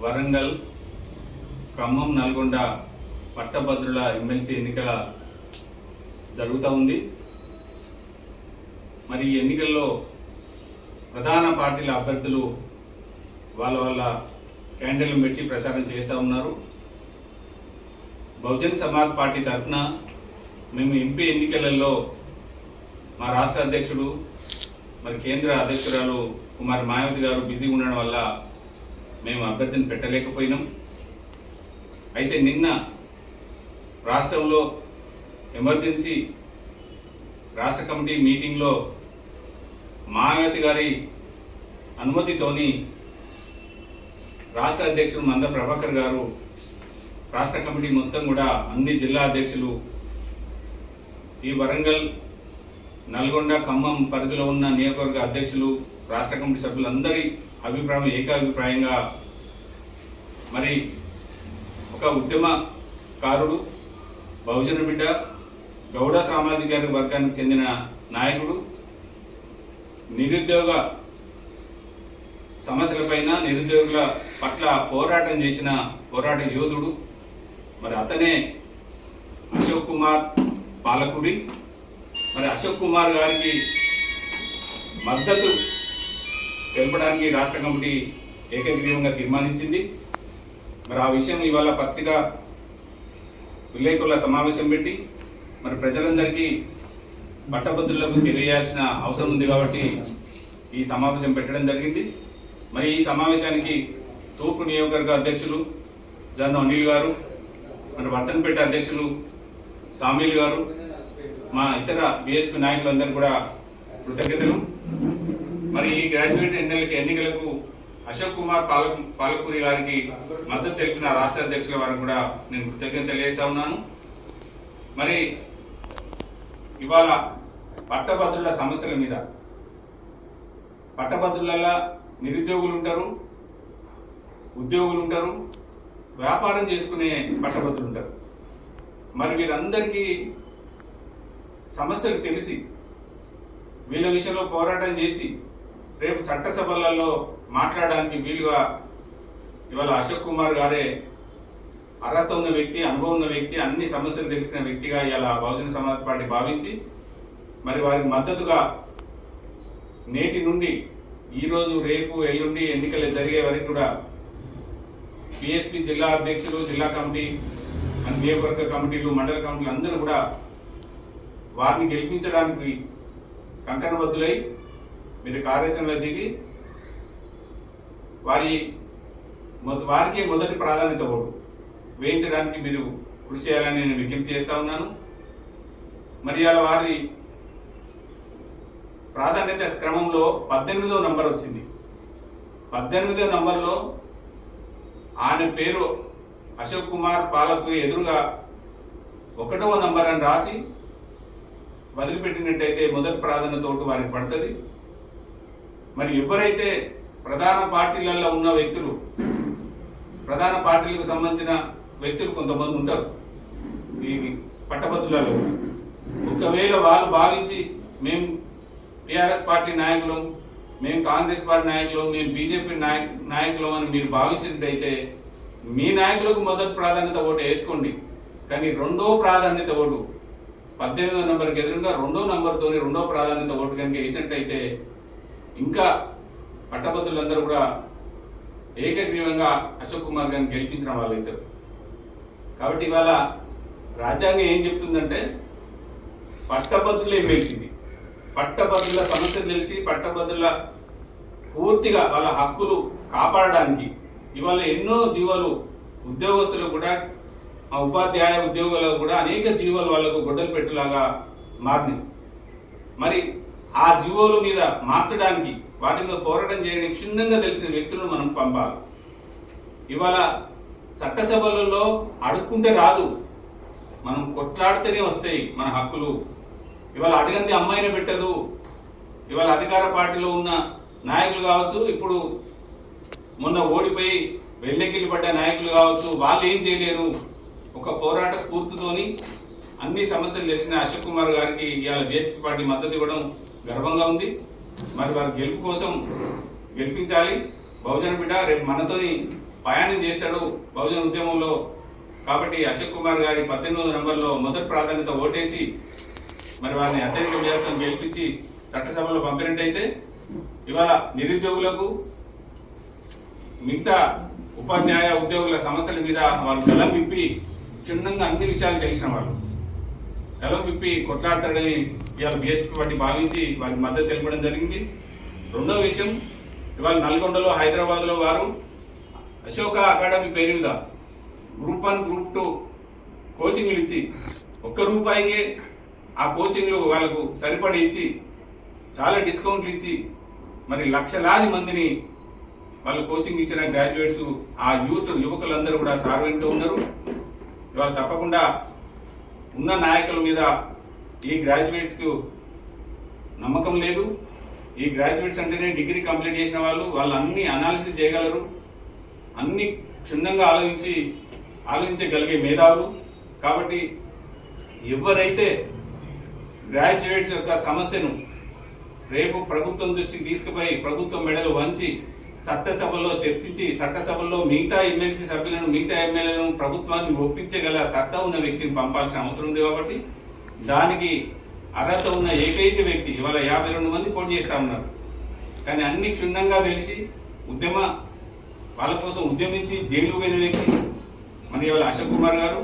వరంగల్, ఖమ్మం, నల్గొండ పట్టభద్రుల ఎమ్మెల్సీ ఎన్నికల జరుగుతూ ఉంది. మరి ఈ ఎన్నికల్లో ప్రధాన పార్టీల అభ్యర్థులు వాళ్ళ క్యాండిడేట్లను పెట్టి ప్రచారం చేస్తూ ఉన్నారు. బహుజన్ సమాజ్ పార్టీ తరఫున మేము ఎంపీ ఎన్నికలలో మా రాష్ట్ర అధ్యక్షుడు మరి కేంద్ర అధ్యక్షురాలు కుమార్ మాయావతి గారు బిజీగా ఉండడం వల్ల మేము అభ్యర్థిని పెట్టలేకపోయినాం. అయితే నిన్న రాష్ట్రంలో ఎమర్జెన్సీ రాష్ట్ర కమిటీ మీటింగ్లో మాయావతి గారి అనుమతితోని రాష్ట్ర అధ్యక్షుడు మంద ప్రభాకర్ గారు రాష్ట్ర కమిటీ మొత్తం కూడా అన్ని జిల్లా అధ్యక్షులు ఈ వరంగల్, నల్గొండ, ఖమ్మం పరిధిలో ఉన్న నియోజకవర్గ అధ్యక్షులు, రాష్ట్ర కమిటీ సభ్యులందరి అభిప్రాయం ఏకాభిప్రాయంగా మరి ఒక ఉద్యమకారుడు, బహుజన బిడ్డ, గౌడ సామాజిక వర్గానికి చెందిన నాయకుడు, నిరుద్యోగ సమస్యలపైన నిరుద్యోగుల పట్ల పోరాటం చేసిన పోరాట యోధుడు, మరి అతనే అశోక్ కుమార్ పాలకుడి. మరి అశోక్ కుమార్ గారికి మద్దతు తెలపడానికి రాష్ట్ర కమిటీ ఏకగ్రీవంగా తీర్మానించింది. మరి ఆ విషయం ఇవాళ పత్రికా విలేకరుల సమావేశం పెట్టి మరి ప్రజలందరికీ పట్టభద్రులకు తెలియాల్సిన అవసరం ఉంది కాబట్టి ఈ సమావేశం పెట్టడం జరిగింది. మరి ఈ సమావేశానికి తూర్పు నియోజకవర్గ అధ్యక్షులు జన్ అనిల్ గారు, మరి వర్తన్పేట అధ్యక్షులు సామీల్ గారు, మా ఇతర బీఎస్పీ నాయకులందరూ కూడా కృతజ్ఞతలు. మరి ఈ గ్రాడ్యుయేట్ ఎన్నికలకు అశోక్ కుమార్ పాలకూరి గారికి మద్దతు తెలిపిన రాష్ట్ర అధ్యక్షుల వారికి కూడా నేను కృతజ్ఞత తెలియజేస్తా ఉన్నాను. మరి ఇవాళ పట్టభద్రుల సమస్యల మీద, పట్టభద్రులలో నిరుద్యోగులు ఉంటారు, ఉద్యోగులు ఉంటారు, వ్యాపారం చేసుకునే పట్టభద్రులు ఉంటారు. మరి వీరందరికీ సమస్యలు తెలిసి వీళ్ళ విషయంలో పోరాటం చేసి రేపు చట్టసభలలో మాట్లాడడానికి వీలుగా ఇవాళ అశోక్ కుమార్ గారే అర్హత ఉన్న వ్యక్తి, అనుభవం ఉన్న వ్యక్తి, అన్ని సమస్యలు తెలిసిన వ్యక్తిగా ఇలా బహుజన సమాజ్ పార్టీ భావించి మరి వారికి మద్దతుగా నేటి నుండి ఈరోజు, రేపు, ఎల్లుండి ఎన్నికలు జరిగే వరకు కూడా పిఎస్పీ జిల్లా అధ్యక్షులు, జిల్లా కమిటీ, నియోజకవర్గ కమిటీలు, మండల కమిటీలు అందరూ కూడా వారిని గెలిపించడానికి కంకణబద్దులై మీరు కార్యాచరణలో దిగి వారికే మొదటి ప్రాధాన్యత ఓటు వేయించడానికి మీరు కృషి చేయాలని నేను విజ్ఞప్తి చేస్తా ఉన్నాను. మరి అలా వారి ప్రాధాన్యత క్రమంలో 18వ నంబర్ వచ్చింది. 18వ నంబర్లో ఆయన పేరు అశోక్ కుమార్ పాలకు ఎదురుగా 1వ నంబర్ అని రాసి వదిలిపెట్టినట్టయితే మొదటి ప్రాధాన్యత ఓటు వారికి పడుతుంది. మరి ఎవరైతే ప్రధాన పార్టీలలో ఉన్న వ్యక్తులు, ప్రధాన పార్టీలకు సంబంధించిన వ్యక్తులు కొంతమంది ఉంటారు ఈ పట్టభద్రులలో, ఒకవేళ వాళ్ళు భావించి మేము టీఆర్ఎస్ పార్టీ నాయకులు, మేము కాంగ్రెస్ పార్టీ నాయకులు, మేము బీజేపీ నాయకులు అని మీరు భావించినట్టయితే మీ నాయకులకు మొదటి ప్రాధాన్యత ఓటు వేసుకోండి. కానీ 2వ ప్రాధాన్యత ఓటు 18వ నంబర్కి ఎదురుగా 2వ నంబర్తో 2వ ప్రాధాన్యత ఓటు కనుక వేసినట్టయితే ఇంకా పట్టభద్రులందరూ కూడా ఏకగ్రీవంగా అశోక్ కుమార్ గారిని గెలిపించిన వాళ్ళు అవుతారు. కాబట్టి ఇవాళ రాజ్యాంగం ఏం చెప్తుందంటే పట్టభద్రులు ఎమ్మెల్సీది, పట్టభద్రుల సమస్యలు తెలిసి పట్టభద్రుల పూర్తిగా వాళ్ళ హక్కులు కాపాడడానికి ఇవాళ ఎన్నో జీవాలు, ఉద్యోగస్తులు కూడా, ఉపాధ్యాయ ఉద్యోగులకు కూడా అనేక జీవాలు వాళ్ళకు గొడ్డలు పెట్టులాగా మారినాయి. మరి ఆ జీవోల మీద మార్చడానికి, వాటి మీద పోరాటం చేయడానికి క్షుణ్ణంగా తెలిసిన వ్యక్తులను మనం పంపాలి. ఇవాళ చట్టసభలలో అడుక్కుంటే రాదు, మనం కొట్లాడితేనే వస్తాయి మన హక్కులు. ఇవాళ అడగంది అమ్మాయినే పెట్టదు. ఇవాళ అధికార పార్టీలో ఉన్న నాయకులు కావచ్చు, ఇప్పుడు మొన్న ఓడిపోయి వెల్లెకిల్లి పడ్డ నాయకులు కావచ్చు, వాళ్ళు ఏం చేయలేరు. ఒక పోరాట స్ఫూర్తితోని అన్ని సమస్యలు తెలిసిన అశోక్ కుమార్ గారికి ఇవాళ బీఎస్పీ పార్టీ మద్దతు ఇవ్వడం గర్వంగా ఉంది. మరి వారి గెలుపు కోసం గెలిపించాలి. బహుజన బిడ్డ రేపు మనతోని ప్రయాణం చేస్తాడు బహుజన ఉద్యమంలో. కాబట్టి అశోక్ కుమార్ గారి 18వ నంబర్లో మొదటి ప్రాధాన్యత ఓటేసి మరి వారిని అత్యధిక మెజార్టీతో గెలిపించి చట్టసభలో పంపినట్టయితే ఇవాళ నిరుద్యోగులకు మిగతా ఉపాధ్యాయ ఉద్యోగుల సమస్యల మీద వారు గలం విప్పి క్షుణ్ణంగా అన్ని విషయాలు తెలిసిన వాళ్ళు గలం విప్పి కొట్లాడతాడని ఇవాళ బీఎస్పీ పార్టీ భావించి వారికి మద్దతు తెలపడం జరిగింది. రెండో విషయం, ఇవాళ నల్గొండలో హైదరాబాద్లో వారు అశోక అకాడమీ పేరు మీద గ్రూప్ 1 గ్రూప్ 2 కోచింగ్లు ఇచ్చి ₹1 ఆ కోచింగ్లు వాళ్ళకు సరిపడి ఇచ్చి చాలా డిస్కౌంట్లు ఇచ్చి మరి లక్షలాది మందిని వాళ్ళు కోచింగ్ ఇచ్చిన గ్రాడ్యుయేట్స్ ఆ యువకులందరూ కూడా సార్వెంట్లో ఉన్నారు. ఇవాళ తప్పకుండా ఉన్న నాయకుల మీద ఈ గ్రాడ్యుయేట్స్కు నమ్మకం లేదు. ఈ గ్రాడ్యుయేట్స్ అంటేనే డిగ్రీ కంప్లీట్ చేసిన వాళ్ళు అన్ని అనాలిసిస్ చేయగలరు, అన్ని క్షుణ్ణంగా ఆలోచించగలిగే మేధావులు. కాబట్టి ఎవరైతే గ్రాడ్యుయేట్స్ యొక్క సమస్యను రేపు ప్రభుత్వం దృష్టికి తీసుకుపోయి ప్రభుత్వం మెడలు వంచి చట్టసభలో చర్చించి చట్టసభలో మిగతా ఎమ్మెల్సీ సభ్యులను మిగతా ఎమ్మెల్యేలను ప్రభుత్వాన్ని ఒప్పించగల సత్తా ఉన్న వ్యక్తిని పంపాల్సిన అవసరం ఉంది. కాబట్టి దానికి అర్హత ఉన్న ఏకైక వ్యక్తి ఇవాళ 52 మంది పోటీ చేస్తా ఉన్నారు. కానీ అన్ని క్షుణ్ణంగా తెలిసి వాళ్ళ కోసం ఉద్యమించి జైలు పోయిన వ్యక్తి మన ఇవాళ అశోక్ కుమార్ గారు.